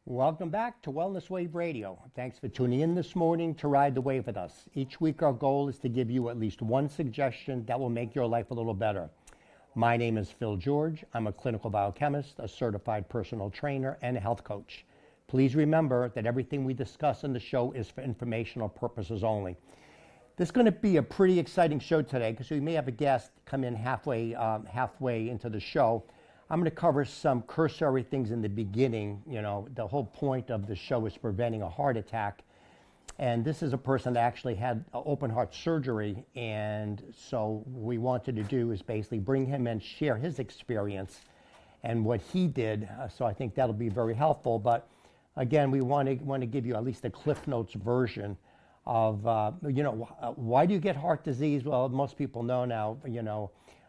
Welcome back to Wellness Wave Radio. Thanks for tuning in this morning to ride the wave with us. Each week our goal is to give you at least one suggestion that will make your life a little better. My name is Phil George. I'm a clinical biochemist, a certified personal trainer, and a health coach. Please remember that everything we discuss on the show is for informational purposes only. This is going to be a pretty exciting show today because we may have a guest come in halfway into the show. I'm going to cover some cursory things in the beginning. You know, the whole point of the show is preventing a heart attack. And this is a person that actually had open heart surgery. And so what we wanted to do is basically bring him and share his experience and what he did. So I think that'll be very helpful. But again, we want to give you at least a Cliff Notes version of, why do you get heart disease? Well, most people know now,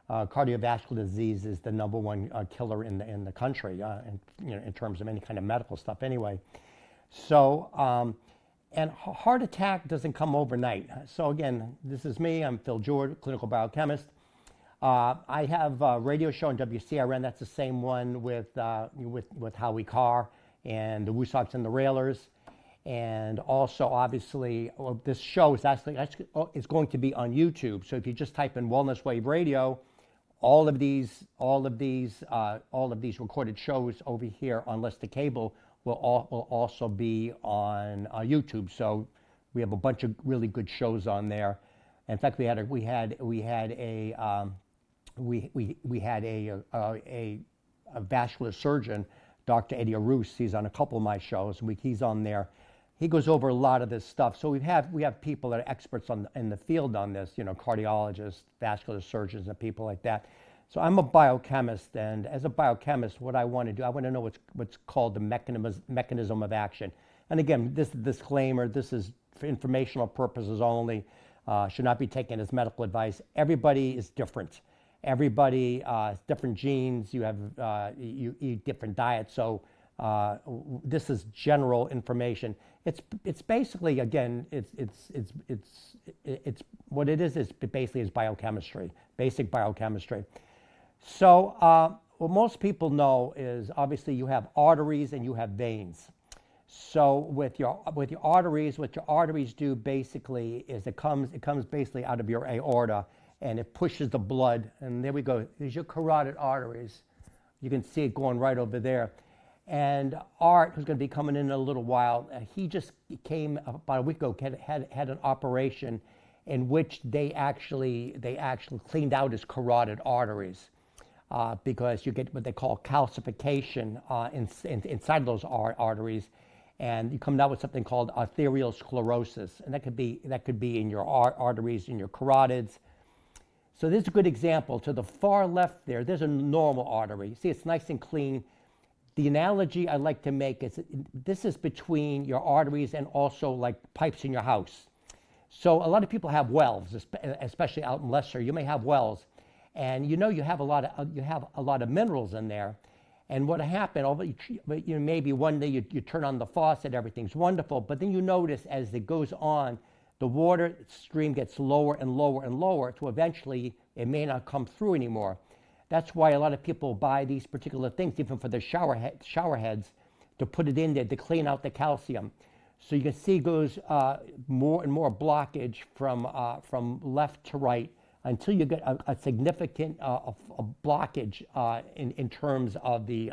cardiovascular disease is the number one killer in the country, in terms of any kind of medical stuff anyway. So, and heart attack doesn't come overnight. So again, this is me. I'm Phil George, clinical biochemist. I have a radio show on WCRN. That's the same one with Howie Carr and the Woosocks and the Railers. And also, obviously, this show is is going to be on YouTube. So if you just type in Wellness Wave Radio, all of these recorded shows over here on Less the Cable will also be on YouTube. So we have a bunch of really good shows on there. In fact, we had a vascular surgeon, Dr. Eddie Arus. He's on a couple of my shows. He's on there. He goes over a lot of this stuff. So we have people that are experts in the field on this, cardiologists, vascular surgeons, and people like that. So I'm a biochemist, and as a biochemist, what I want to do, I want to know what's called the mechanism of action. And again, this disclaimer, this is for informational purposes only, should not be taken as medical advice. Everybody is different. Everybody has different genes. You eat different diets. So this is general information. It's basically, again, it's what it is basically is biochemistry, basic biochemistry. So what most people know is obviously you have arteries and you have veins. So with your arteries, what your arteries do basically is it comes basically out of your aorta and it pushes the blood. And there we go. There's your carotid arteries. You can see it going right over there. And Art, who's going to be coming in a little while, he just came about a week ago, had an operation in which they actually cleaned out his carotid arteries because you get what they call calcification inside of those arteries, and you come down with something called arteriosclerosis, and that could be in your arteries, in your carotids. So this is a good example. To the far left there's a normal artery. See, it's nice and clean. The analogy I like to make is this is between your arteries and also like pipes in your house. So a lot of people have wells, especially out in Leicester. You may have wells, and you have a lot of minerals in there. And what happened? Maybe one day you turn on the faucet, everything's wonderful, but then you notice as it goes on, the water stream gets lower and lower and lower, to eventually it may not come through anymore. That's why a lot of people buy these particular things, even for their shower heads, to put it in there to clean out the calcium. So you can see it goes more and more blockage from left to right until you get a significant blockage in terms of the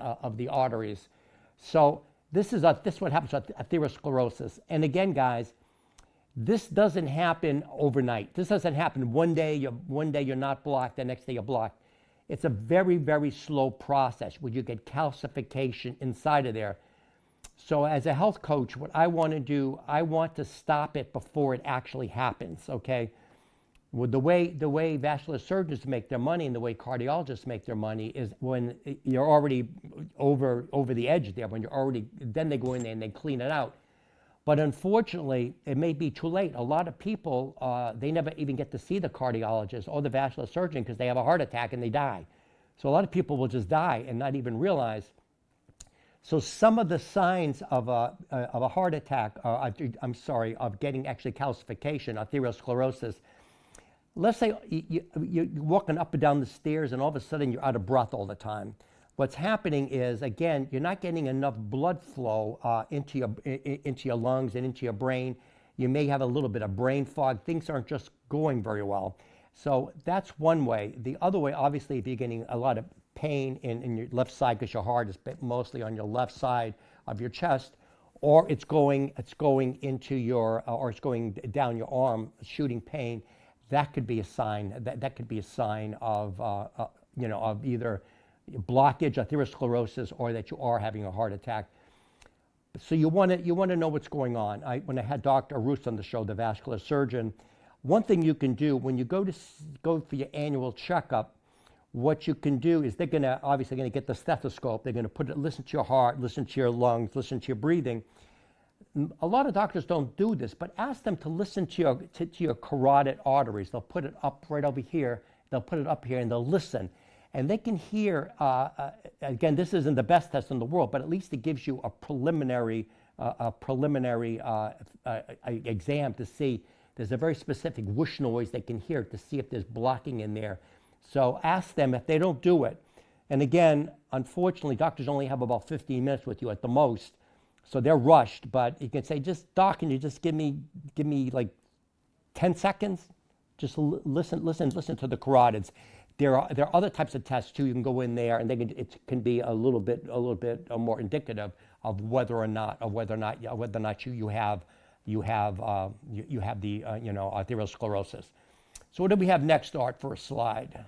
arteries. So this is what happens with atherosclerosis. And again, guys, this doesn't happen overnight. This doesn't happen one day you're not blocked, the next day you're blocked. It's a very, very slow process where you get calcification inside of there. So as a health coach, what I want to do, I want to stop it before it actually happens, okay? Well, the way vascular surgeons make their money and the way cardiologists make their money is when you're already over the edge there, then they go in there and they clean it out. But unfortunately, it may be too late. A lot of people, they never even get to see the cardiologist or the vascular surgeon because they have a heart attack and they die. So a lot of people will just die and not even realize. So some of the signs of a heart attack, of getting actually calcification, arteriosclerosis. Let's say you're walking up and down the stairs and all of a sudden you're out of breath all the time. what's happening is, again, you're not getting enough blood flow into your lungs and into your brain. You may have a little bit of brain fog. Things aren't just going very well. So that's one way. The other way, obviously, if you're getting a lot of pain in your left side because your heart is mostly on your left side of your chest, or it's going into your, or it's going down your arm, shooting pain, that could be a sign. That could be a sign of, of either blockage, atherosclerosis, or that you are having a heart attack. So you want to know what's going on. When I had Dr. Arus on the show, the vascular surgeon, one thing you can do when you go for your annual checkup, what you can do is they're obviously going to get the stethoscope. They're going to listen to your heart, listen to your lungs, listen to your breathing. A lot of doctors don't do this, but ask them to listen to your carotid arteries. They'll put it up right over here. They'll put it up here, and they'll listen. And they can hear, again, this isn't the best test in the world, but at least it gives you a preliminary exam to see. There's a very specific whoosh noise they can hear to see if there's blocking in there. So ask them if they don't do it. And again, unfortunately, doctors only have about 15 minutes with you at the most. So they're rushed, but you can say, Doc, can you just give me like 10 seconds? Just listen to the carotids. There are other types of tests too. You can go in there, and it can be a little bit more indicative of whether or not you have the atherosclerosis. So what do we have next, Art, for a slide?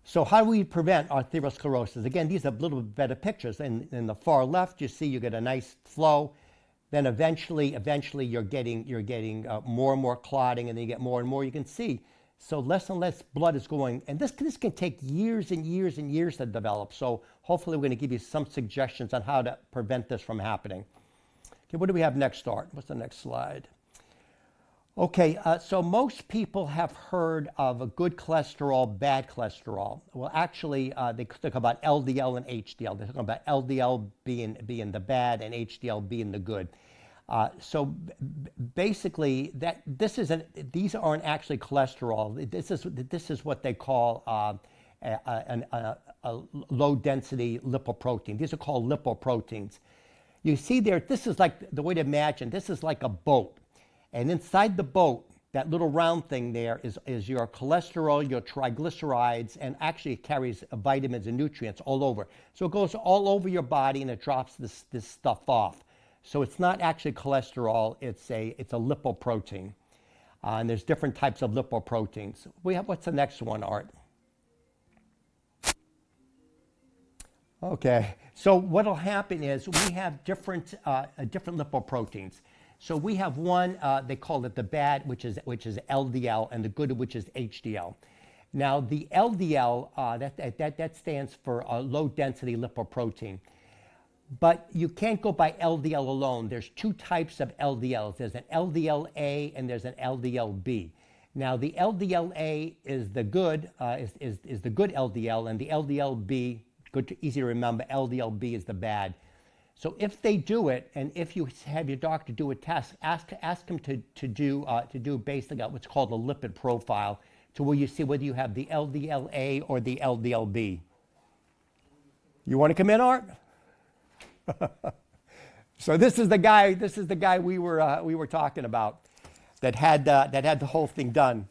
So how do we prevent atherosclerosis? Again, these are a little bit better pictures. In the far left, you see you get a nice flow. Then eventually you're getting more and more clotting, and then you get more and more. You can see. So less and less blood is going, and this can take years and years and years to develop. So hopefully we're going to give you some suggestions on how to prevent this from happening. Okay, what do we have next, Art? What's the next slide? Okay, so most people have heard of a good cholesterol, bad cholesterol. Well, actually, they talk about LDL and HDL. They're talking about LDL being the bad and HDL being the good. So basically, these aren't actually cholesterol. This is what they call a low-density lipoprotein. These are called lipoproteins. You see there, this is like the way to imagine. This is like a boat. And inside the boat, that little round thing there is your cholesterol, your triglycerides, and actually it carries vitamins and nutrients all over. So it goes all over your body, and it drops this stuff off. So it's not actually cholesterol, it's a lipoprotein. And there's different types of lipoproteins. What's the next one, Art? Okay, so what'll happen is we have different lipoproteins. So we have one, they call it the bad, which is LDL, and the good, which is HDL. Now the LDL, that stands for low density lipoprotein. But you can't go by LDL alone. There's two types of LDLs. There's an LDL-A and there's an LDL-B. Now the LDL-A is the good, is the good LDL, and the LDL-B, easy to remember, LDL-B is the bad. So if they do it, and if you have your doctor do a test, ask him to do basically what's called a lipid profile, to where you see whether you have the LDL-A or the LDL-B. You want to come in, Art? So this is the guy we were talking about that had the whole thing done.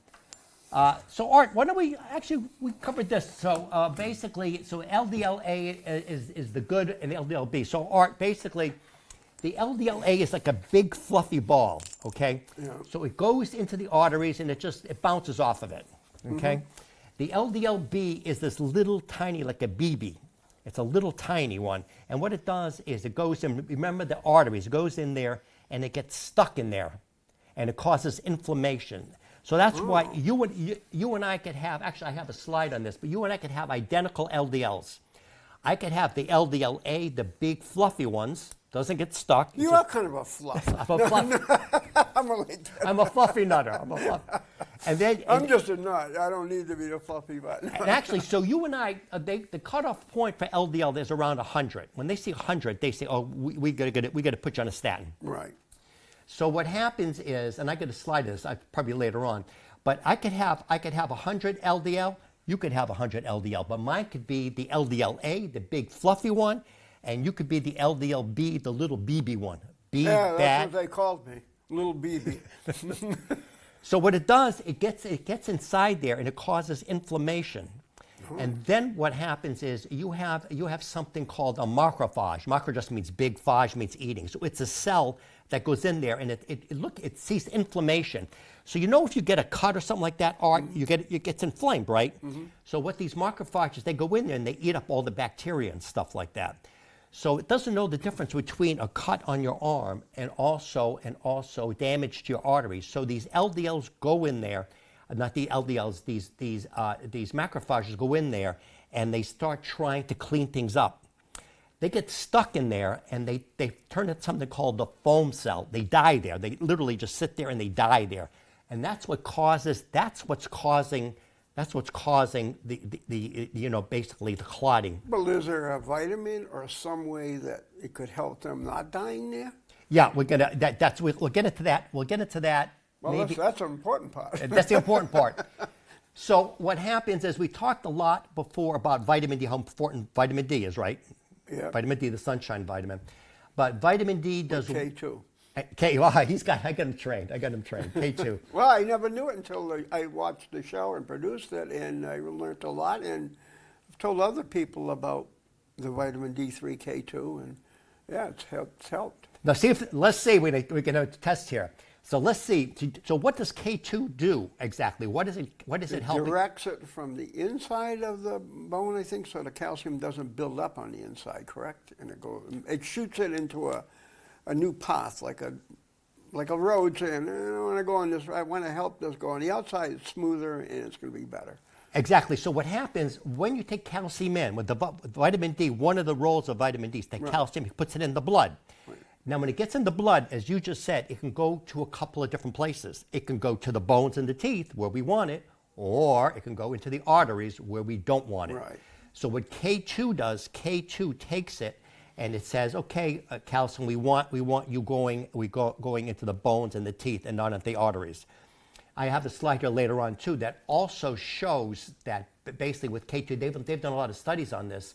So Art, why don't we covered this. So basically, so LDL-A is the good, and the LDL-B. So Art, basically, the LDL-A is like a big fluffy ball. Okay. Yeah. So it goes into the arteries, and it bounces off of it. Okay. Mm-hmm. The LDL-B is this little tiny, like a BB. It's a little tiny one. And what it does is it goes in, remember the arteries, it goes in there and it gets stuck in there and it causes inflammation. So that's why you and I could have, actually I have a slide on this, but you and I could have identical LDLs. I could have the LDL-A, the big fluffy ones, doesn't get stuck. You are kind of a fluff. I'm a fluffy nutter. I'm just a nut. I don't need to be the fluffy button. And actually, so you and I, the cutoff point for LDL is around 100. When they see 100, they say, "Oh, we got to put you on a statin." Right. So what happens is, and I got to slide this probably later on, but I could have 100 LDL. You could have 100 LDL, but mine could be the LDLA, the big fluffy one, and you could be the LDLB, the little BB one. B Yeah, that's bad. what they called me, little BB. So what it does, it gets inside there and it causes inflammation. And then what happens is you have something called a macrophage. Macro just means big, phage means eating. So it's a cell that goes in there and it sees inflammation. So you know if you get a cut or something like that, or it gets inflamed, right? So what these macrophages, they go in there and they eat up all the bacteria and stuff like that. So it doesn't know the difference between a cut on your arm and also damage to your arteries. So these LDLs go in there, not the LDLs, these macrophages go in there and they start trying to clean things up. They get stuck in there and they turn into something called the foam cell. They die there. They literally just sit there and they die there. And that's what's causing the basically the clotting. Well, is there a vitamin or some way that it could help them not dying there? Yeah, we'll get into that. We'll get into that. Well, maybe. that's an important part. That's the important part. So what happens is we talked a lot before about vitamin D, how important vitamin D is, right? Yeah. Vitamin D, the sunshine vitamin. But vitamin D does... K2. Well, I got him trained. K2. Well, I never knew it until I watched the show and produced it, and I learned a lot, and I've told other people about the vitamin D3, K2, and yeah, it's helped. Now, let's see, we're going to test here. So let's see. So what does K2 do exactly? What is it helping? It directs it from the inside of the bone, I think, so the calcium doesn't build up on the inside, correct? And it shoots it into a new path, like a road saying, I want to go on this, I want to help this go on the outside, it's smoother and it's going to be better. Exactly. So what happens when you take calcium in, with vitamin D, one of the roles of vitamin D is take calcium, it puts it in the blood. Right. Now when it gets in the blood, as you just said, it can go to a couple of different places. It can go to the bones and the teeth where we want it, or it can go into the arteries where we don't want it. Right. So what K2 does, K2 takes it and it says, okay, calcium, we want you going into the bones and the teeth and not into the arteries. I have a slide here later on too that also shows that basically with K2, they've done a lot of studies on this.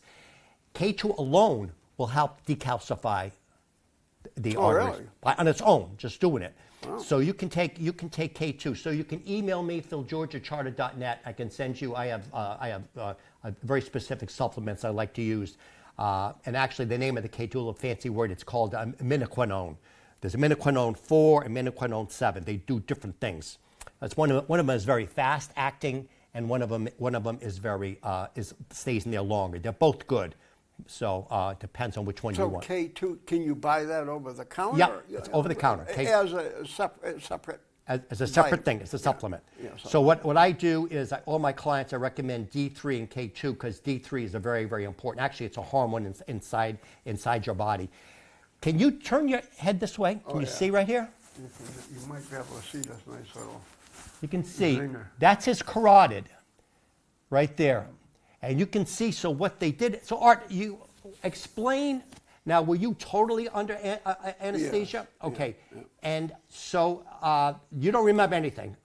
K2 alone will help decalcify the arteries. Really? On its own, just doing it. Wow. So you can take K2. So you can email me, philgeorge@charter.net. I can send you. I have very specific supplements I like to use. And actually, the name of the K2, a little fancy word, it's called minoquinone. There's a minoquinone 4 and minoquinone 7. They do different things. That's one of them is very fast acting, and one of them is stays in there longer. They're both good. So it depends on which one you want. So K2, can you buy that over the counter? Yeah, it's over the counter. As a separate. As a separate thing, it's a supplement. Yeah, so what I do is all my clients, I recommend D3 and K2 because D3 is a very, very important. Actually, it's a hormone inside your body. Can you turn your head this way? Can you see right here? You might be able to see this nice little. You can see. Zinger. That's his carotid right there. And you can see, so what they did. So Art, you explain. Now, were you totally under anesthesia? Yeah, okay. yeah. And so you don't remember anything.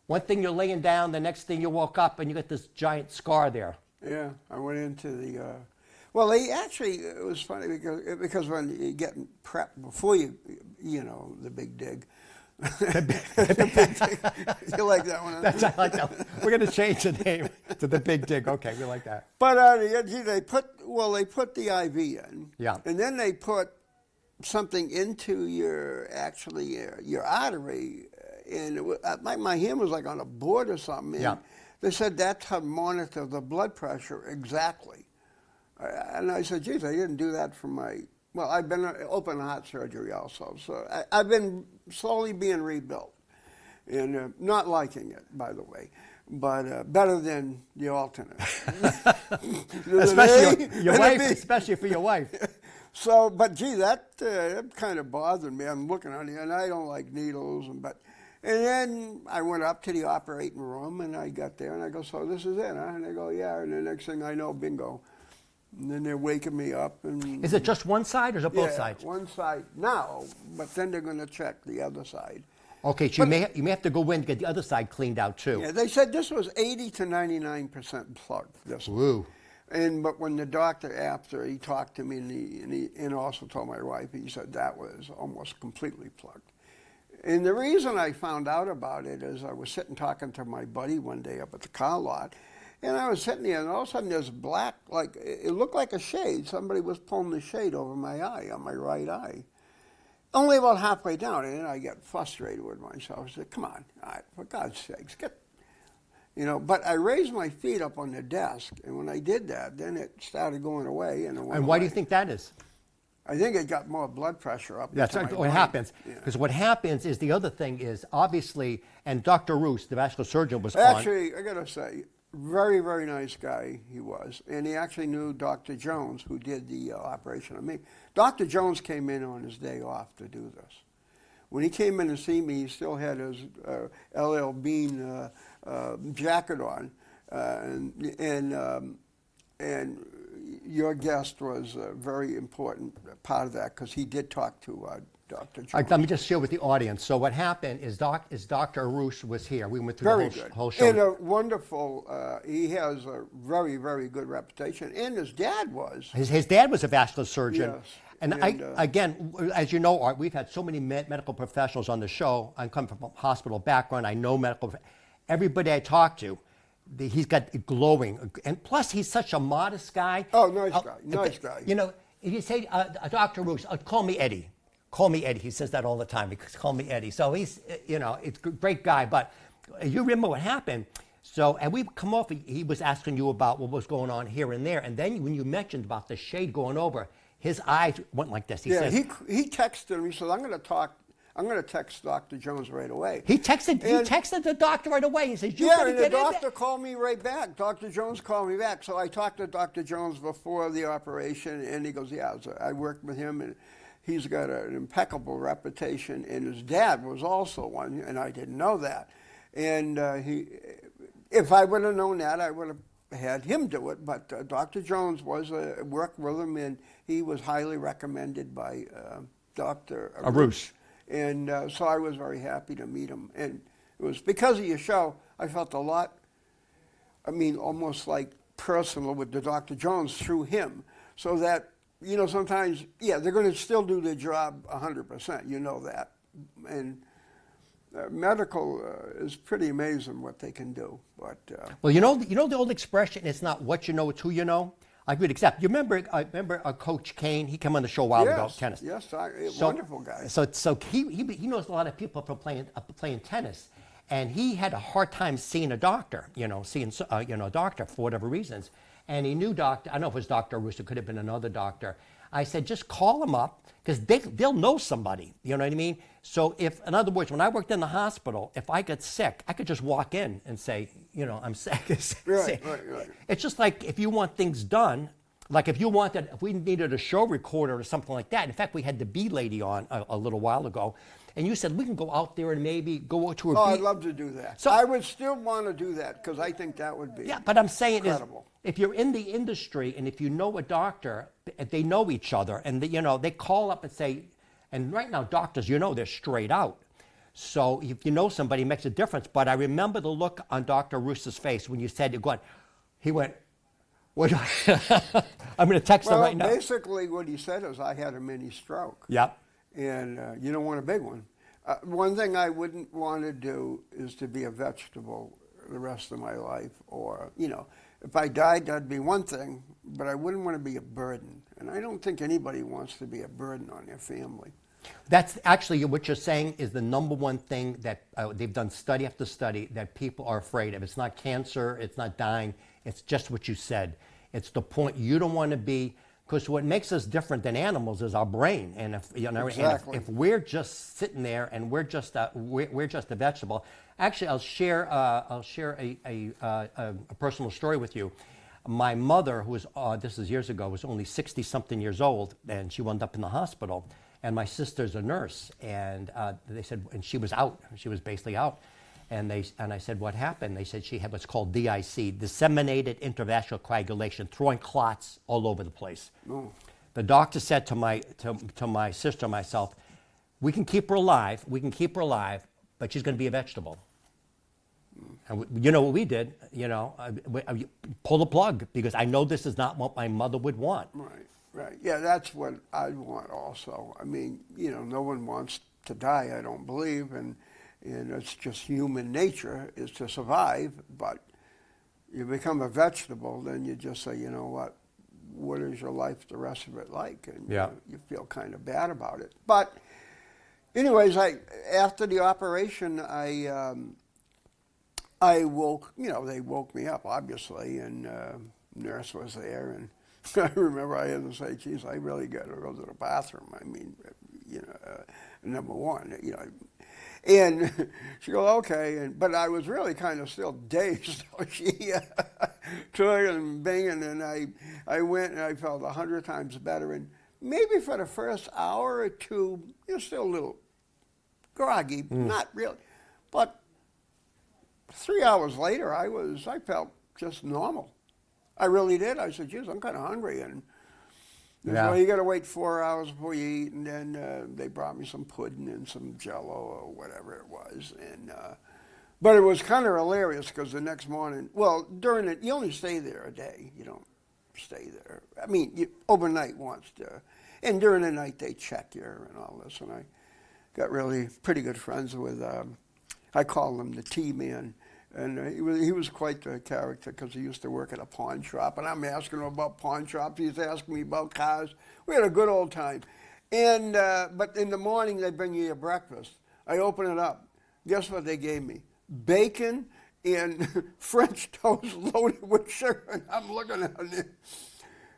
One thing you're laying down, the next thing you woke up and you got this giant scar there. Yeah, I went into the. Well, they actually, it was funny because when you get prepped before the big dig. You like that one? I like that one. We're going to change the name to the Big Dig. Okay, we like that. But they put the IV in. Yeah. And then they put something into your artery, and my hand was like on a board or something. And yeah. They said that's how to monitor the blood pressure exactly. And I said, geez, I didn't do that for my. Well, I've been open heart surgery also, so I've been slowly being rebuilt, and not liking it, by the way, but better than the alternate. Especially for your wife. So, but gee, that kind of bothered me. I'm looking on it, and I don't like needles, and then I went up to the operating room, and I got there, and I go, so this is it, huh? And they go, yeah, and the next thing I know, bingo. And then they're waking me up. And is it just one side or is it both sides? One side now, but then they're going to check the other side. Okay, so you may have to go in to get the other side cleaned out too. Yeah, they said this was 80 to 99% plugged. This one. Woo. But when the doctor, after he talked to me and also told my wife, he said that was almost completely plugged. And the reason I found out about it is I was sitting talking to my buddy one day up at the car lot, and I was sitting there, and all of a sudden there's black, like it looked like a shade. Somebody was pulling the shade over my eye, on my right eye. Only about halfway down, and then I get frustrated with myself. I said, "Come on, all right, for God's sakes, get." But I raised my feet up on the desk, and when I did that, then it started going away. And why do you think that is? I think it got more blood pressure up. That's what happens. Because what happens is the other thing is obviously, and Dr. Roos, the vascular surgeon, was actually, I got to say, very, very nice guy he was. And he actually knew Dr. Jones, who did the operation on me. Dr. Jones came in on his day off to do this. When he came in to see me, he still had his LL Bean jacket on, and your guest was a very important part of that because he did talk to Dr. Jones. Let me just share with the audience. So what happened is Dr. Roos was here. We went through the whole show. And a wonderful, he has a very, very good reputation, and his dad was. His dad was a vascular surgeon. Yes. And again, as you know, Art, we've had so many medical professionals on the show. I come from a hospital background. I know medical. Everybody I talk to, he's got glowing. And plus, he's such a modest guy. Oh, nice guy. If you say, Dr. Roos, call me Eddie. Call me Eddie. He says that all the time. He call me Eddie. So he's, it's a great guy. But you remember what happened. So, and we come off, he was asking you about what was going on here and there. And then when you mentioned about the shade going over, his eyes went like this. He texted me. He said, I'm going to text Dr. Jones right away. He texted the doctor right away. He says, and the doctor called me right back. Dr. Jones called me back. So I talked to Dr. Jones before the operation, and he goes, yeah, so I worked with him, and he's got an impeccable reputation, and his dad was also one, and I didn't know that. And if I would have known that, I would have had him do it, but Dr. Jones worked with him, and he was highly recommended by Dr. Roos. And so I was very happy to meet him. And it was because of your show, I felt a lot, almost like personal with the Dr. Jones through him. So that, sometimes, they're going to still do their job 100%, you know that. And medical is pretty amazing what they can do. But well, you know the old expression, it's not what you know, it's who you know? I would accept. You remember Coach Kane? He came on the show a while ago, tennis. Yes, wonderful guy. So he knows a lot of people from playing tennis, and he had a hard time seeing a doctor, seeing a doctor for whatever reasons. And he knew I don't know if it was Dr. Roos, it could have been another doctor. I said, just call him up, because they'll know somebody, you know what I mean? So if, in other words, when I worked in the hospital, if I got sick, I could just walk in and say, I'm sick. Right. It's just like if you want things done, like if we needed a show recorder or something like that. In fact, we had the bee lady on a little while ago, and you said we can go out there and maybe go to a bee. I'd love to do that. So I would still want to do that, because I think that would be but I'm saying incredible. If you're in the industry and if you know a doctor, they know each other, and they call up and say, and right now doctors, they're straight out. So if you know somebody, it makes a difference. But I remember the look on Dr. Roos's face when you said it. He went, "What?" I'm going to text him right now. Basically, what he said is, I had a mini stroke. Yep. And you don't want a big one. One thing I wouldn't want to do is to be a vegetable the rest of my life, or if I died, that'd be one thing, but I wouldn't want to be a burden. And I don't think anybody wants to be a burden on their family. That's actually what you're saying is the number one thing that they've done study after study that people are afraid of. It's not cancer, it's not dying, it's just what you said. It's the point you don't want to be, because what makes us different than animals is our brain. And if we're just sitting there and we're just a vegetable. Actually, I'll share a personal story with you. My mother, who was this is years ago, was only 60-something years old, and she wound up in the hospital. And my sister's a nurse, and they said, and she was out. She was basically out. And I said, what happened? They said she had what's called DIC, disseminated intravascular coagulation, throwing clots all over the place. Oh. The doctor said to my sister and myself, we can keep her alive, but she's going to be a vegetable. And you know what we did? You know, I pull the plug because I know this is not what my mother would want. Right, right. Yeah, that's what I'd want also. I mean, you know, no one wants to die, I don't believe, and it's just human nature is to survive, but you become a vegetable, then you just say, you know what is your life, the rest of it like? And you feel kind of bad about it. But anyways, after the operation, I woke, you know, they woke me up, obviously, and nurse was there, and I remember I had to say, geez, I really got to go to the bathroom. I mean, you know, number one, you know. And she goes, okay, but I was really kind of still dazed. So she took and banging, and I went, and I felt 100 times better. And maybe for the first hour or two, you're still a little groggy, not really, but 3 hours later, I felt just normal. I really did. I said, geez, I'm kind of hungry. And well, you got to wait 4 hours before you eat. And then they brought me some pudding and some Jello or whatever it was. And but it was kind of hilarious because the next morning, well, during it, you only stay there a day. You don't stay there. I mean, overnight once. And during the night, they check you and all this. And I got really pretty good friends with, I call him the T-Man. And he was quite the character because he used to work at a pawn shop. And I'm asking him about pawn shops. He's asking me about cars. We had a good old time. And but in the morning, they bring you your breakfast. I open it up. Guess what they gave me? Bacon and French toast loaded with sugar. And I'm looking at it.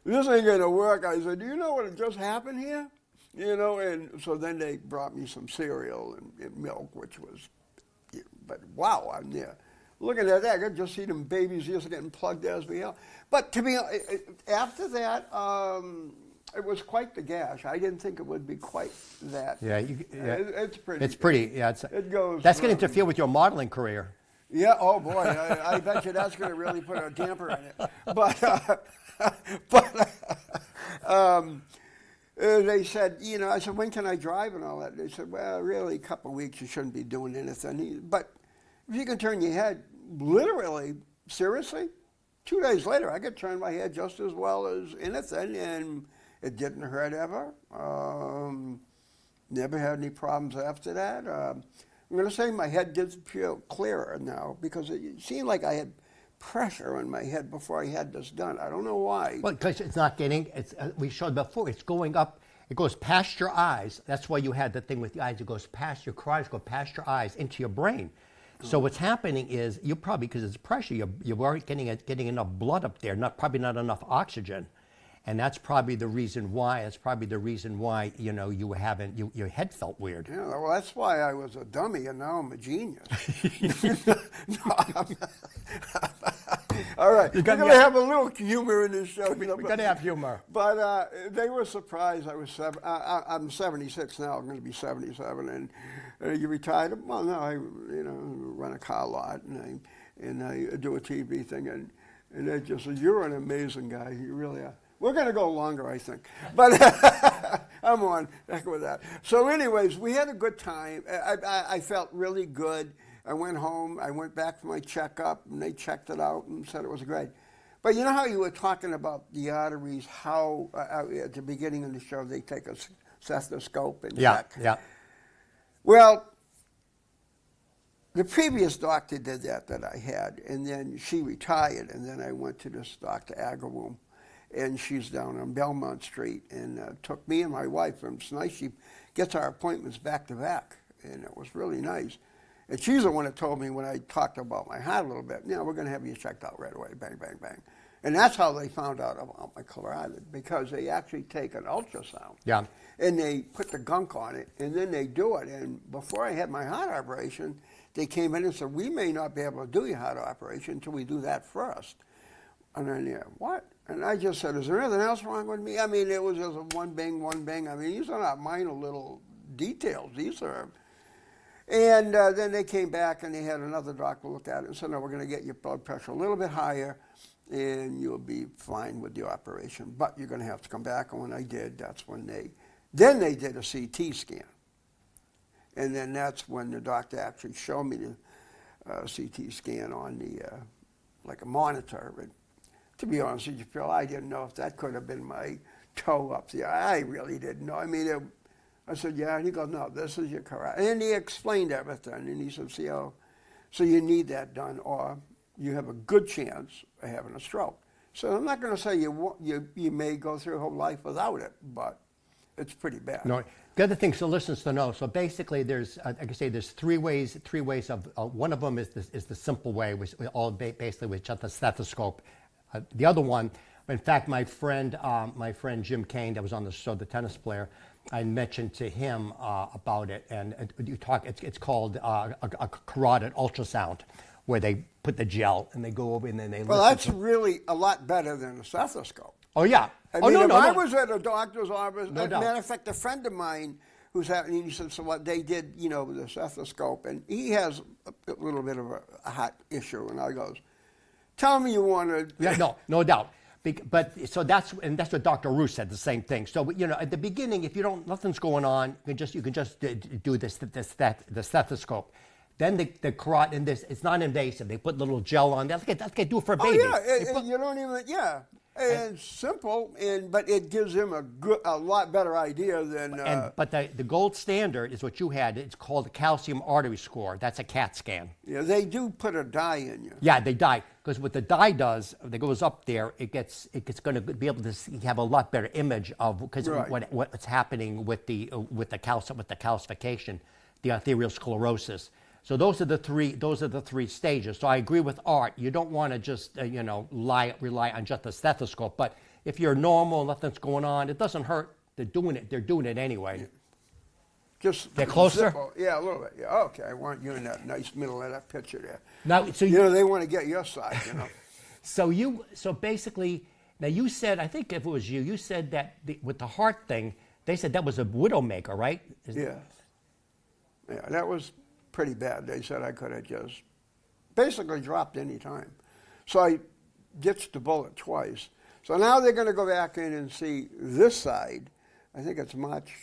This ain't going to work. I said, do you know what just happened here? You know, and so then they brought me some cereal and milk, which was, but wow, I'm there. Looking at that, I could just see them babies just getting plugged as we are. But to be after that, it was quite the gash. I didn't think it would be quite that. Yeah, it's pretty. It's pretty. Yeah, it goes. That's going to interfere with your modeling career. Yeah. Oh boy, I bet you that's going to really put a damper in it. They said, you know, I said, when can I drive and all that? They said, well, really, a couple of weeks, you shouldn't be doing anything. But if you can turn your head, literally, seriously, 2 days later, I could turn my head just as well as anything, and it didn't hurt ever. Never had any problems after that. I'm going to say my head did feel clearer now because it seemed like I had pressure on my head before I had this done. I don't know why. Well, because it's not getting, we showed before, it's going up, it goes past your eyes. That's why you had the thing with the eyes. It goes past your eyes, go past your eyes into your brain. So what's happening is you probably, because it's pressure, you weren't getting enough blood up there, probably not enough oxygen. And that's probably the reason why, you know, your head felt weird. Yeah, well, that's why I was a dummy, and now I'm a genius. All right, we're going to have a little humor in this show. We're going to have humor. But they were surprised. I'm 76 now. I'm going to be 77. And you retired? Well, no, I run a car lot, and I do a TV thing. And they just said, you're an amazing guy. You really are. We're going to go longer, I think. But I'm on. Heck with that. So anyways, we had a good time. I felt really good. I went home. I went back for my checkup, and they checked it out and said it was great. But you know how you were talking about the arteries, how at the beginning of the show they take a stethoscope and check? Yeah. Well, the previous doctor did that I had, and then she retired, and then I went to this Dr. Agrawum, and she's down on Belmont Street, and took me and my wife, and it's nice, she gets our appointments back to back, and it was really nice. And she's the one that told me when I talked about my heart a little bit, we're going to have you checked out right away, bang, bang, bang. And that's how they found out about my carotid, because they actually take an ultrasound. Yeah. And they put the gunk on it, and then they do it. And before I had my heart operation, they came in and said, we may not be able to do your heart operation until we do that first. And then, what? And I just said, is there anything else wrong with me? I mean, it was just a one bang. I mean, these are not minor little details. These are... And then they came back and they had another doctor look at it and said, no, we're going to get your blood pressure a little bit higher and you'll be fine with the operation. But you're going to have to come back. And when I did, that's when they did a CT scan. And then that's when the doctor actually showed me the CT scan on the, like a monitor. And to be honest with you, Phil, I didn't know if that could have been my toe up there. I really didn't know. I mean, I said, yeah. And he goes, no, this is your correct. And he explained everything. And he said, see, oh, so you need that done, or you have a good chance of having a stroke. So I'm not going to say you may go through your whole life without it, but it's pretty bad. No, the other thing, so listeners to know, so basically there's, like I say, there's three ways of, one of them is the simple way, which basically with just a stethoscope. The other one, in fact, my friend Jim Kane, that was on the show, the tennis player, I mentioned to him about it, and it's called a carotid ultrasound, where they put the gel and they go over and then they Well, listen that's really a lot better than a stethoscope. Oh, yeah. I Oh, mean, no, if no, I no. was at a doctor's office, No doubt. matter of fact, a friend of mine who's having, he said, so what they did, you know, with the stethoscope, and he has a little bit of a heart issue, and I goes, tell me you want to. Yeah, no doubt. But so that's what Dr. Roos said, the same thing. So, you know, at the beginning, if nothing's going on, you can just do the stethoscope. Then the carotid, and it's not invasive. They put little gel on there. That's what they do for a baby. Oh yeah, you don't even And it's simple, but it gives him a lot better idea than. But the gold standard is what you had. It's called the calcium artery score. That's a CAT scan. Yeah, they do put a dye in you. Yeah, they dye, because what the dye does, that goes up there, it's going to be able to have a lot better image of, because Right. what's happening with the calcification, the arteriosclerosis. So those are the three stages. So I agree with Art. You don't want to just rely on just a stethoscope. But if you're normal, nothing's going on, it doesn't hurt. They're doing it anyway. Just Get closer? simple. Yeah, a little bit. Yeah, okay. I want you in that nice middle of that picture there. Now, so They want to get your side, So basically, now you said, I think if it was you said that with the heart thing, they said that was a widowmaker, right? Yeah, that was pretty bad. They said I could have just basically dropped any time. So I ditched the bullet twice. So now they're going to go back in and see this side. I think it's March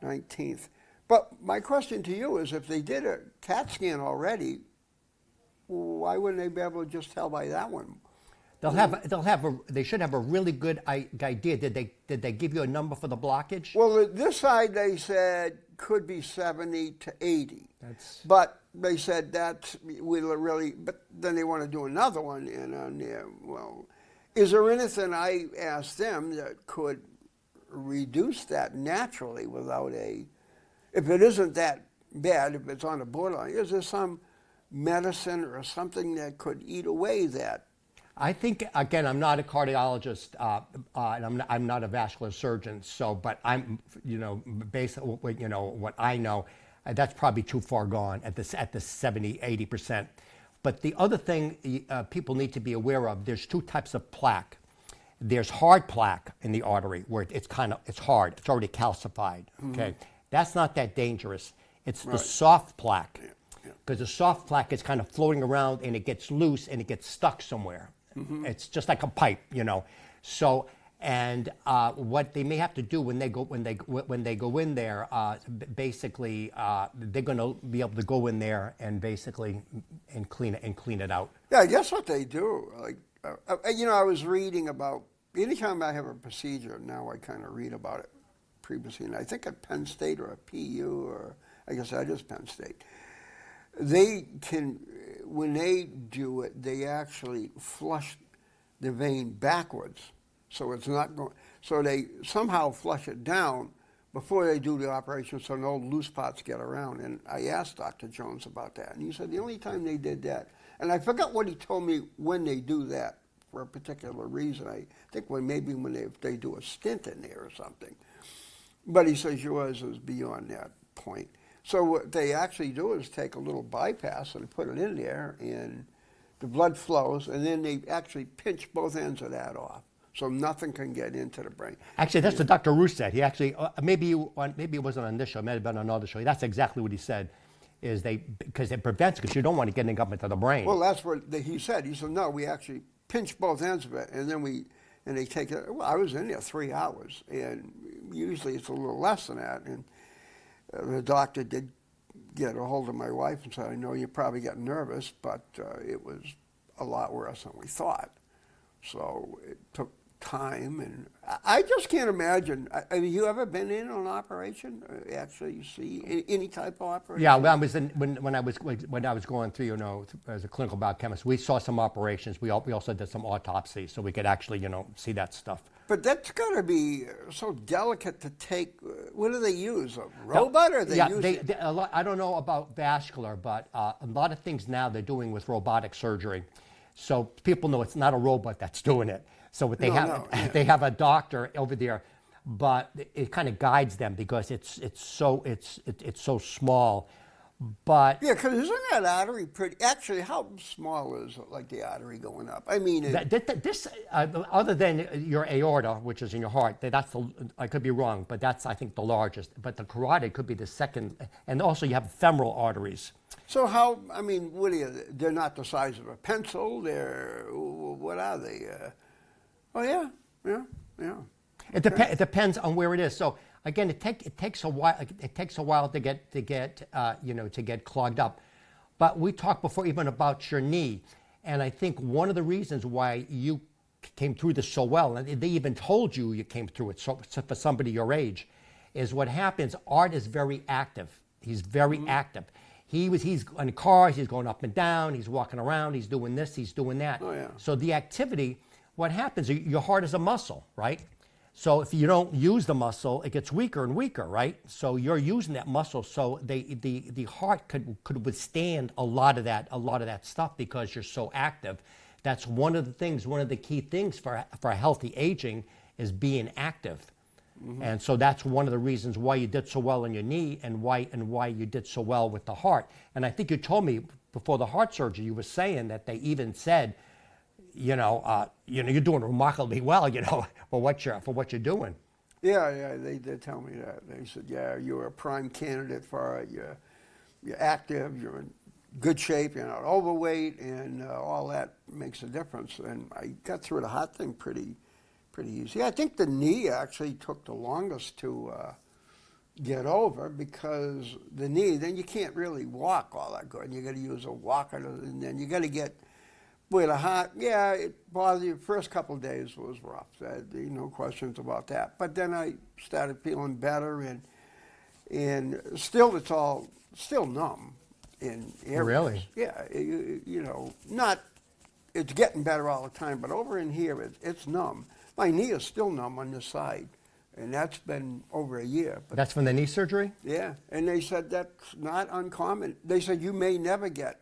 19th. But my question to you is, if they did a CAT scan already, why wouldn't they be able to just tell by that one? They should have a really good idea. Did they give you a number for the blockage? Well, this side they said could be 70 to 80. But they said but then they want to do another one, and on there, well, is there anything, I asked them, that could reduce that naturally without if it isn't that bad, if it's on the borderline, is there some medicine or something that could eat away that? I think, again, I'm not a cardiologist, and I'm not a vascular surgeon. So, but I'm, based on what I know, that's probably too far gone at the 70, 80%. But the other thing people need to be aware of, there's two types of plaque. There's hard plaque in the artery where it's hard, it's already calcified. Okay, that's not that dangerous. It's the soft plaque, because the soft plaque is kind of floating around and it gets loose and it gets stuck somewhere. It's just like a pipe, So, and what they may have to do when they go in there, basically they're going to be able to go in there and basically clean it out. Yeah, guess what they do. Like, I was reading about, anytime I have a procedure, now I kind of read about it previously, and I think at Penn State or at PU, or I guess that is Penn State, they can, when they do it, they actually flush the vein backwards, so it's not going. So they somehow flush it down before they do the operation, so no loose parts get around. And I asked Dr. Jones about that, and he said the only time they did that, and I forgot what he told me when they do that for a particular reason. I think if they do a stint in there or something. But he says yours is beyond that point. So what they actually do is take a little bypass and put it in there, and the blood flows, and then they actually pinch both ends of that off, so nothing can get into the brain. Actually, that's what Dr. Roos said. He actually, maybe it wasn't on this show, it might have been on another show. That's exactly what he said, because it prevents, because you don't want to get it up into the brain. Well, that's what he said. He said, no, we actually pinch both ends of it, and then they take it. Well, I was in there 3 hours, and usually it's a little less than that, and the doctor did get a hold of my wife and said, I know you're probably getting nervous, but it was a lot worse than we thought. So it took time, and I just can't imagine. Have you ever been in an operation? Actually, see any type of operation? Yeah, when I was going through, as a clinical biochemist, we saw some operations. We also did some autopsies, so we could actually, see that stuff. But that's got to be so delicate to take. What do they use? A robot, or they use? A lot, I don't know about vascular, but a lot of things now they're doing with robotic surgery. So people know it's not a robot that's doing it. So what they they have a doctor over there, but it kind of guides them because it's so small. But yeah, because isn't that artery pretty? Actually, how small is like the artery going up? I mean, this other than your aorta, which is in your heart, I could be wrong, but that's I think the largest. But the carotid could be the second, and also you have femoral arteries. So how? I mean, what are you? They're not the size of a pencil. What are they? Oh yeah. It depends on where it is. So again, it takes a while. It takes a while to get clogged up. But we talked before even about your knee, and I think one of the reasons why you came through this so well, and they even told you came through it. So for somebody your age, is what happens. Art is very active. He's very active. He's in cars. He's going up and down. He's walking around. He's doing this. He's doing that. Oh, yeah. So the activity. What happens? Your heart is a muscle, right? So if you don't use the muscle, it gets weaker and weaker, right? So you're using that muscle, so the heart could withstand a lot of that stuff because you're so active. That's one of the key things for healthy aging is being active. Mm-hmm. And so that's one of the reasons why you did so well in your knee and why you did so well with the heart. And I think you told me before the heart surgery, you were saying that they even said, you're doing remarkably well, for what you're doing. Yeah, they did tell me that. They said, yeah, you're a prime candidate for it. You're active. You're in good shape. You're not overweight, and all that makes a difference. And I got through the heart thing pretty easy. I think the knee actually took the longest to get over because the knee. Then you can't really walk all that good. You got to use a walker, and then you got to get. With a heart, yeah, it bothered you. First couple of days was rough. No questions about that. But then I started feeling better, and still it's all still numb in areas. Really? Yeah, not. It's getting better all the time, but over in here it's numb. My knee is still numb on this side, and that's been over a year. But that's from the knee surgery? Yeah, and they said that's not uncommon. They said you may never get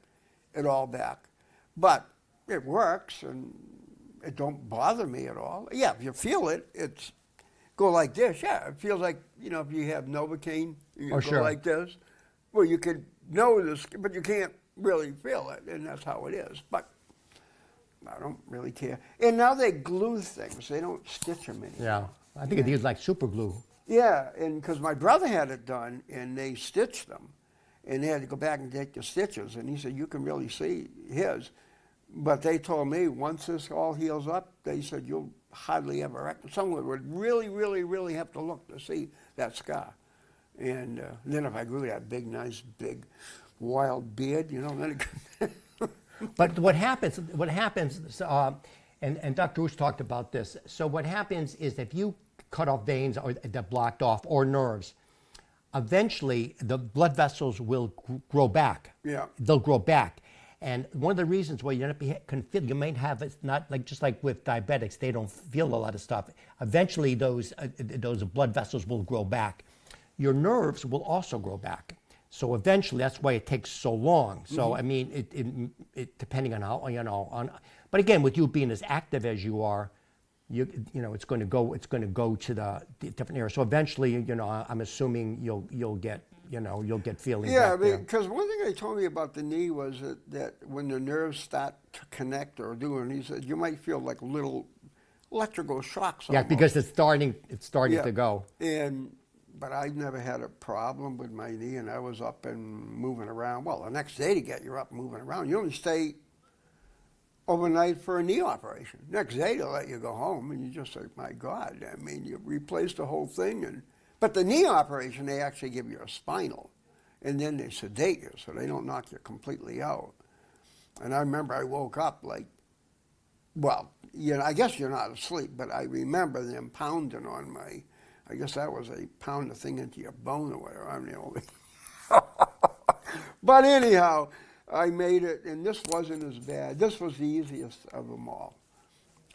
it all back, but it works, and it don't bother me at all. Yeah, if you feel it, it's go like this. Yeah, it feels like, if you have Novocaine, you go sure. like this. Well, you could know this, but you can't really feel it, and that's how it is. But I don't really care. And now they glue things. They don't stitch them anymore. Yeah, I think it is like super glue. Yeah, and because my brother had it done, and they stitched them, and they had to go back and take the stitches, and he said, you can really see his. But they told me once this all heals up, they said you'll hardly ever. Someone would really, really, really have to look to see that scar. And then if I grew that big, nice, big, wild beard, then it But what happens, and Dr. Roos talked about this. So what happens is if you cut off veins or that blocked off or nerves, eventually the blood vessels will grow back. Yeah. They'll grow back. And one of the reasons why you may have, it's not like just like with diabetics, they don't feel a lot of stuff. Eventually those blood vessels will grow back. Your nerves will also grow back. So eventually, that's why it takes so long. So I mean, it depending on how but again, with you being as active as you are, it's going to go to the different areas. So eventually, I'm assuming you'll get feeling. Yeah, back there. because one thing they told me about the knee was that when the nerves start to connect or doing, he said you might feel like little electrical shocks. Yeah, almost. because it's starting to go. But I never had a problem with my knee, and I was up and moving around. Well, the next day to get you up and moving around, you only stay overnight for a knee operation. Next day they'll let you go home, and you just say, my God, I mean, you replaced the whole thing. But the knee operation, they actually give you a spinal. and then they sedate you so they don't knock you completely out. And I remember I woke up like, well, I guess you're not asleep, but I remember them pounding on my, I guess that was a pound the thing into your bone or whatever. I'm the only. But anyhow, I made it, and this wasn't as bad. This was the easiest of them all.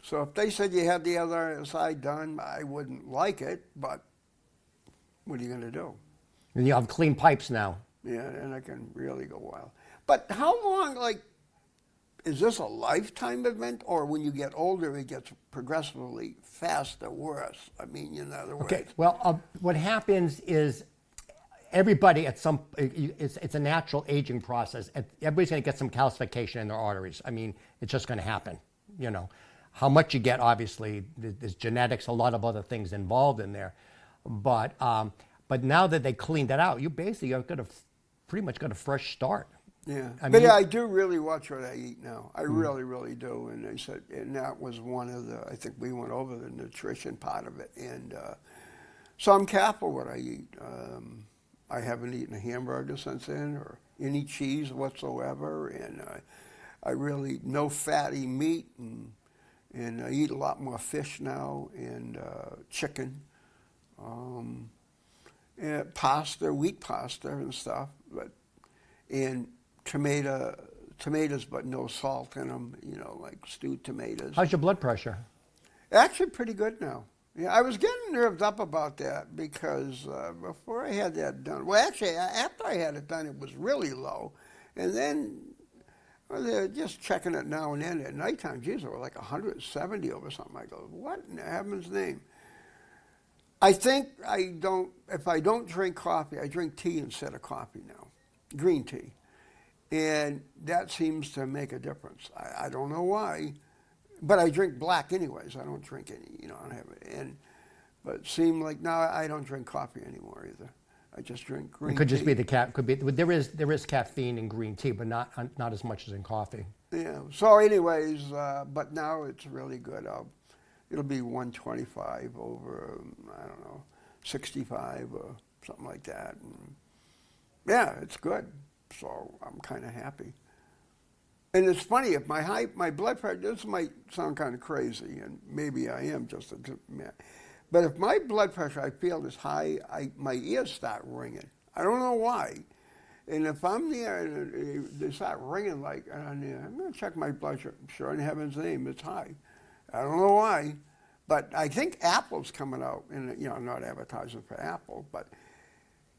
So if they said you had the other side done, I wouldn't like it, but what are you going to do? And you have clean pipes now. Yeah, and I can really go wild. But how long, like, is this a lifetime event, or when you get older, it gets progressively faster, worse? I mean, in other words. Okay, well, what happens is everybody at some, it's a natural aging process. Everybody's going to get some calcification in their arteries. I mean, it's just going to happen, you know. How much you get, obviously, there's genetics, a lot of other things involved in there. But now that they cleaned that out, you basically are going to pretty much got a fresh start. Yeah, I I do really watch what I eat now. I really, really do. And they said, and that was one of the, I think we went over the nutrition part of it. And so I'm careful what I eat. I haven't eaten a hamburger since then, or any cheese whatsoever. And I really, no fatty meat, and I eat a lot more fish now, and chicken, and pasta, wheat pasta and stuff, and tomatoes, but no salt in them, you know, like stewed tomatoes. How's your blood pressure? Actually pretty good now. Yeah, I was getting nerved up about that because before I had that done, well, actually, after I had it done, it was really low. And then they're just checking it now and then at nighttime. Geez, it was like 170 over something. I go, what in heaven's name? I think if I don't drink coffee, I drink tea instead of coffee now, green tea. And that seems to make a difference. I don't know why, but I drink black anyways. I don't drink any, you know, I don't have it. But it seemed like now I don't drink coffee anymore either. I just drink green tea. It could just be there is caffeine in green tea, but not as much as in coffee. Yeah. So anyways, but now it's really good. It'll be 125 over, I don't know, 65 or something like that. And yeah, it's good. So I'm kind of happy. And it's funny, if my blood pressure, this might sound kind of crazy, and maybe I am just a man, but if my blood pressure I feel is high, my ears start ringing. I don't know why. And if I'm there and they start ringing like, I'm going to check my blood sugar. Sure, in heaven's name, it's high. I don't know why, but I think Apple's coming out, and you know, I'm not advertising for Apple, but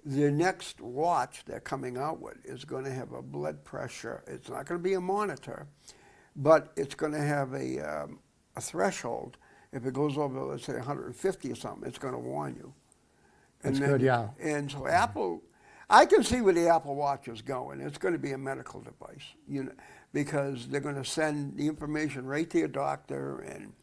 the next watch they're coming out with is going to have a blood pressure. It's not going to be a monitor, but it's going to have a threshold. If it goes over, let's say 150 or something, it's going to warn you. That's good, yeah. And so Apple, I can see where the Apple Watch is going. It's going to be a medical device, you know, because they're going to send the information right to your doctor. And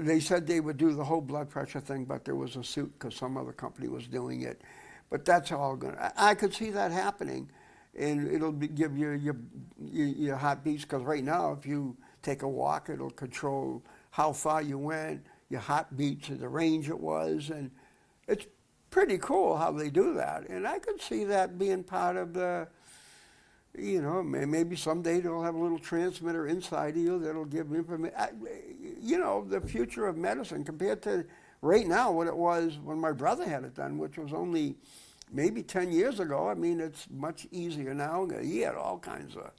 they said they would do the whole blood pressure thing, but there was a suit because some other company was doing it. But that's all going to, I could see that happening, and it'll give you your heartbeats, because right now, if you take a walk, it'll control how far you went, your heartbeats, the range it was, and it's pretty cool how they do that. And I could see that being part of the, you know, maybe someday they'll have a little transmitter inside of you that'll give information. You know, the future of medicine compared to right now what it was when my brother had it done, which was only maybe 10 years ago. I mean, it's much easier now. He had all kinds of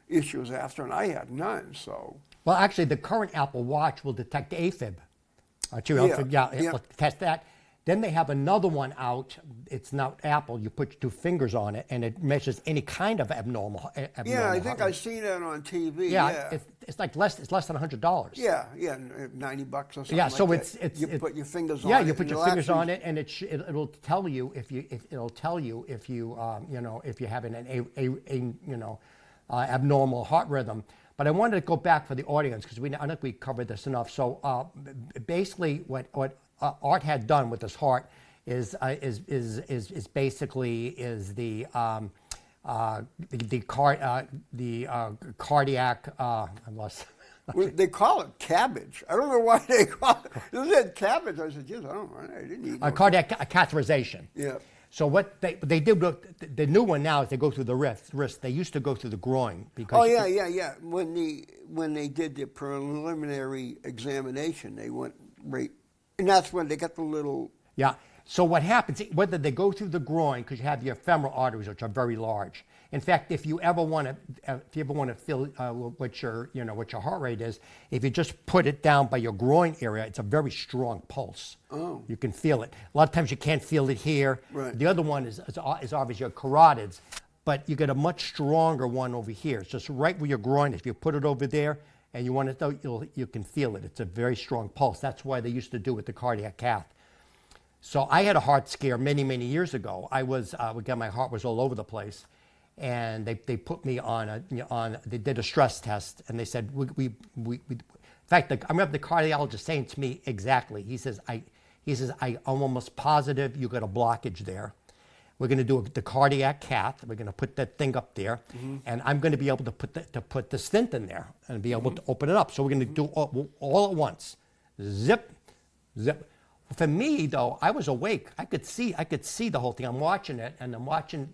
issues after, and I had none, so. Well, actually, the current Apple Watch will detect AFib. It will test that. Then they have another one out. It's not Apple. You put your two fingers on it, and it measures any kind of abnormal. Yeah, I think I've seen that on TV. Yeah, it's like less than $100. Yeah, $90 or something. Yeah, so like it's that. You put your fingers on it. Yeah, you put your fingers on it, and it'll tell you if you if you're having an abnormal heart rhythm. But I wanted to go back for the audience because I think we covered this enough. So basically, what Art had done with his heart is basically the cardiac. I lost. They call it cabbage. I don't know why they call it. They said cabbage. I said, geez, I don't know. I didn't eat cardiac catheterization. Yeah. So what they did, the new one now is they go through the wrist. They used to go through the groin because. Oh yeah. When they did the preliminary examination, they went right, and that's when they got the little. Yeah. So what happens, whether they go through the groin, because you have your femoral arteries, which are very large. In fact, if you ever want to feel what your heart rate is, if you just put it down by your groin area, it's a very strong pulse. Oh. You can feel it. A lot of times you can't feel it here. Right. The other one is obviously your carotids, but you get a much stronger one over here. It's just right where your groin is. If you put it over there and you want it, you can feel it. It's a very strong pulse. That's why they used to do with the cardiac cath. So I had a heart scare many, many years ago. Again, my heart was all over the place. And they put me they did a stress test, and they said, in fact, I remember the cardiologist saying to me exactly, he says, I'm almost positive you got a blockage there. We're going to do the cardiac cath. We're going to put that thing up there, and I'm going to be able to put the stent in there and be able to open it up. So we're going to do all at once. Zip, zip. For me, though, I was awake. I could see the whole thing. I'm watching it, and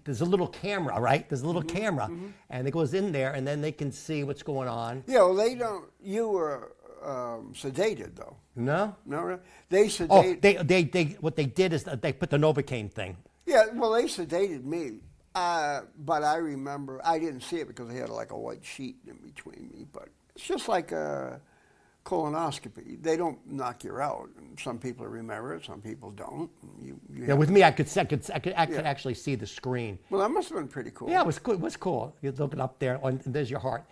there's a little camera, right? There's a little camera, and it goes in there, and then they can see what's going on. Yeah, well, you were sedated, though. No? No, they sedated. What they did is they put the Novocaine thing. Yeah, well, they sedated me. But I remember, I didn't see it because they had like a white sheet in between me, but it's just like a colonoscopy. They don't knock you out. And some people remember it, some people don't. With me, I could actually see the screen. Well, that must have been pretty cool. Yeah, it was cool. It was cool. You're looking up there, and there's your heart.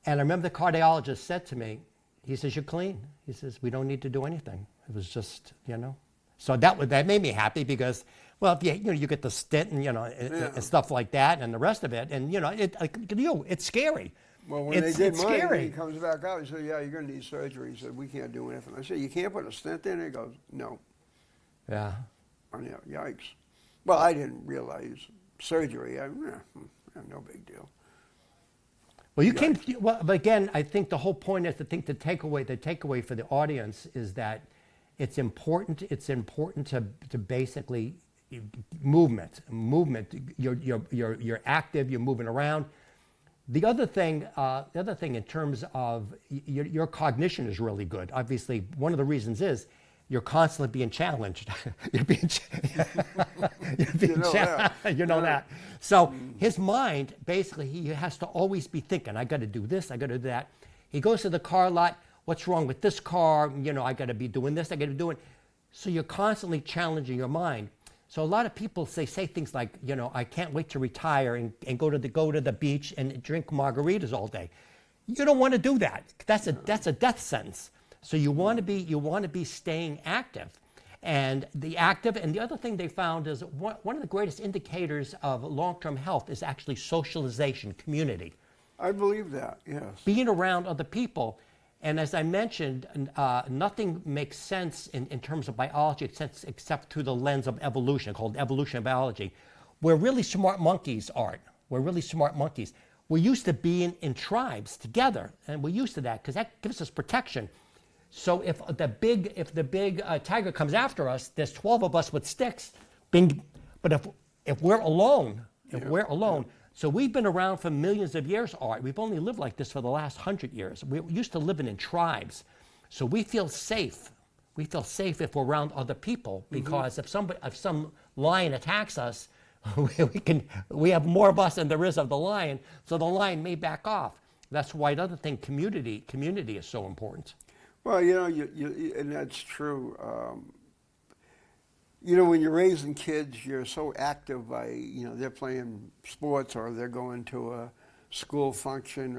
And I remember the cardiologist said to me, he says, "You're clean." He says, "We don't need to do anything." It was just, So that made me happy because, well, you get the stent and and stuff like that, and the rest of it, and it's scary. Well, when they did mine, he comes back out, he said, "Yeah, you're going to need surgery." He said, "We can't do anything." I said, "You can't put a stent in?" He goes, "No." Yeah. Oh, yeah, yikes. Well, I didn't realize surgery. No big deal. Well, but again, I think the whole point is the takeaway for the audience is that it's important to basically movement. You're active, you're moving around. The other thing in terms of your cognition is really good. Obviously, one of the reasons is you're constantly being challenged. You're being that. So his mind, basically, he has to always be thinking, I got to do this, I got to do that. He goes to the car lot, what's wrong with this car? I got to be doing this, I got to be doing. So you're constantly challenging your mind. So a lot of people say things like, I can't wait to retire and go to the beach and drink margaritas all day. You don't want to do that. That's a death sentence. So you want to be staying active, and the other thing they found is one of the greatest indicators of long-term health is actually socialization, community. I believe that. Yes. Being around other people. And as I mentioned, nothing makes sense in terms of biology except through the lens of evolution, called evolutionary biology. We're really smart monkeys, Art. We're really smart monkeys. We're used to being in tribes together, and we're used to that because that gives us protection. So if the big tiger comes after us, there's 12 of us with sticks. Bing. But if we're alone, So we've been around for millions of years, Art. We've only lived like this for the last 100 years. We're used to living in tribes. So we feel safe. We feel safe if we're around other people because if some lion attacks us, we have more of us than there is of the lion, so the lion may back off. That's why the other thing, community is so important. Well, and that's true. When you're raising kids, you're so active by, they're playing sports or they're going to a school function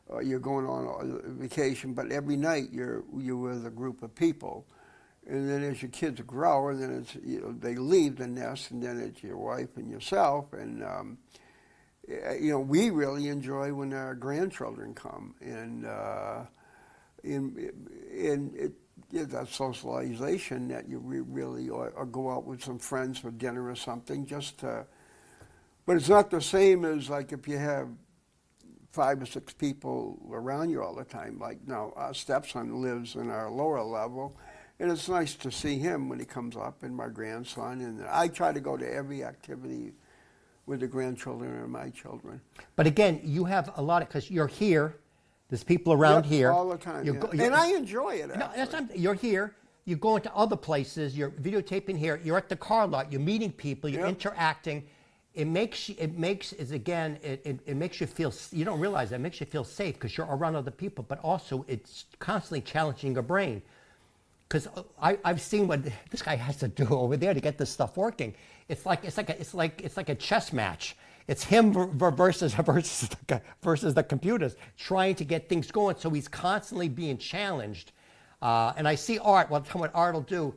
or you're going on a vacation, but every night you're with a group of people. And then as your kids grow, and then it's, they leave the nest, and then it's your wife and yourself. And, we really enjoy when our grandchildren come. And that socialization that you really, or go out with some friends for dinner or something, but it's not the same as like if you have 5 or 6 people around you all the time. Like now, our stepson lives in our lower level, And it's nice to see him when he comes up, and my grandson. And I try to go to every activity with the grandchildren and my children. But again, you have a lot of, because you're here, there's people around Yep, here. all the time. Yeah. And I enjoy it, No, actually. that's not, you're here, you go into other places, you're videotaping here, you're at the car lot, you're meeting people, you're Yep. interacting. It makes you feel, you don't realize that, it makes you feel safe because you're around other people, but also it's constantly challenging your brain. Because I've seen what this guy has to do over there to get this stuff working. It's like a chess match. It's him versus the computers trying to get things going. So he's constantly being challenged. And I see Art. Well, tell me what Art will do.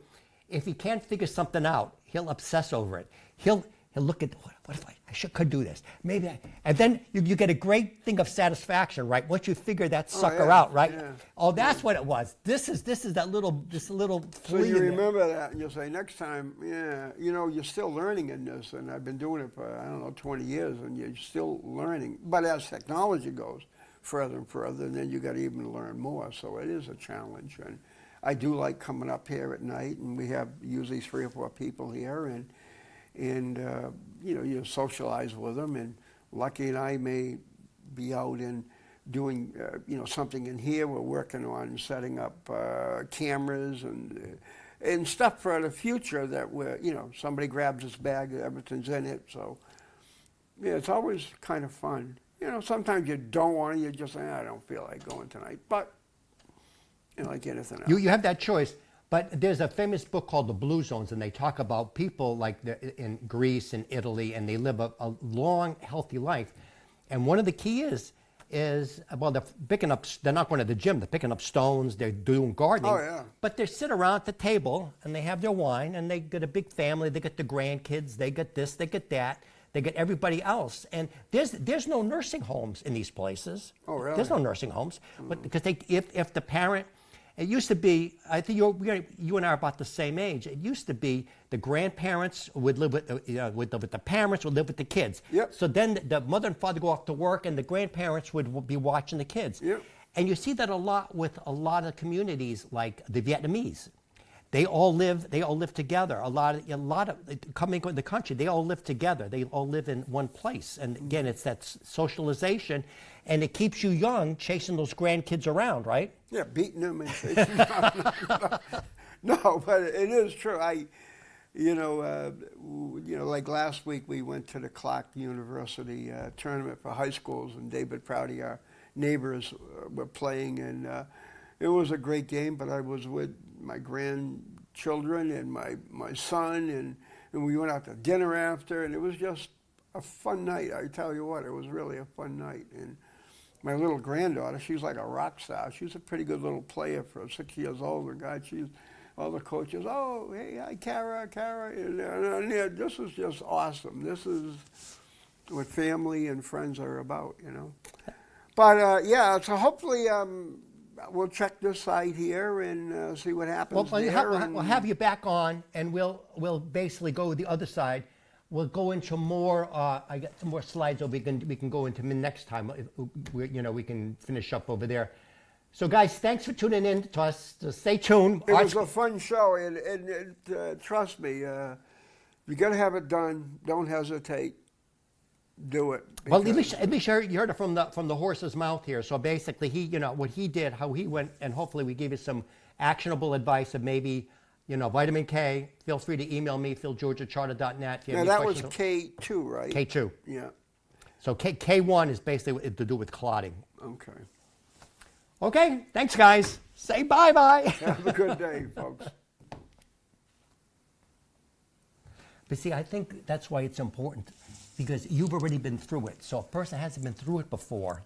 If he can't figure something out, he'll obsess over it. He'll look at what if I could do this? Maybe and then you get a great thing of satisfaction, right? Once you figure that sucker out, right? Yeah. Oh, that's what it was. This is that little So flea you in there. remember that, and you'll say, next time, yeah, you're still learning in this, and I've been doing it for, 20 years, and you're still learning. But as technology goes further and further, then you got to even learn more, so it is a challenge. And I do like coming up here at night, and we have usually 3 or 4 people here, and you socialize with them, and Lucky and I may be out and doing, something in here. We're working on setting up cameras and stuff for the future that somebody grabs this bag, everything's in it. So, yeah, it's always kind of fun. Sometimes you don't want to, you just say, I don't feel like going tonight. But, like anything else. You have that choice. But there's a famous book called The Blue Zones, and they talk about people like in Greece and Italy, and they live a long, healthy life. And one of the key is well, they're not going to the gym, they're picking up stones, they're doing gardening. Oh, yeah. But they sit around at the table, and they have their wine, and they get a big family, they get the grandkids, they get this, they get that, they get everybody else. And there's no nursing homes in these places. Oh, really? There's no nursing homes. But because if the parent, it used to be, I think you and I are about the same age. It used to be the grandparents would live with the parents, would live with the kids. Yep. So then the mother and father go off to work, and the grandparents would be watching the kids. Yep. And you see that a lot with a lot of communities like the Vietnamese. They all live together. A lot of coming to the country, they all live together. They all live in one place. And again, it's that socialization, and it keeps you young, chasing those grandkids around, right? Yeah, beating them and chasing them. No, but it is true. Like last week we went to the Clark University tournament for high schools, and David Prouty, our neighbors, were playing, and it was a great game. But I was with my grandchildren and my son, and we went out to dinner after, and it was just a fun night. I tell you what, it was really a fun night. And my little granddaughter, she's like a rock star. She's a pretty good little player for 6 years old. And God, all the coaches, oh, hey, hi, Kara. And this is just awesome. This is what family and friends are about, But, so hopefully we'll check this site here and see what happens there. We'll have you back on, and we'll basically go the other side. We'll go into more. I got some more slides that we can go into next time. We can finish up over there. So, guys, thanks for tuning in to us. So stay tuned. It was a fun show, and trust me, you got to have it done. Don't hesitate. Do it. Well, at least you heard it from the horse's mouth here. So basically, what he did, how he went, and hopefully we gave you some actionable advice of maybe. Vitamin K, feel free to email me, philgeorge@charter.net. Now, that was K2, right? K2. Yeah. So K1 is basically to do with clotting. Okay. Okay, thanks, guys. Say bye-bye. Have a good day, folks. But see, I think that's why it's important, because you've already been through it. So if a person hasn't been through it before,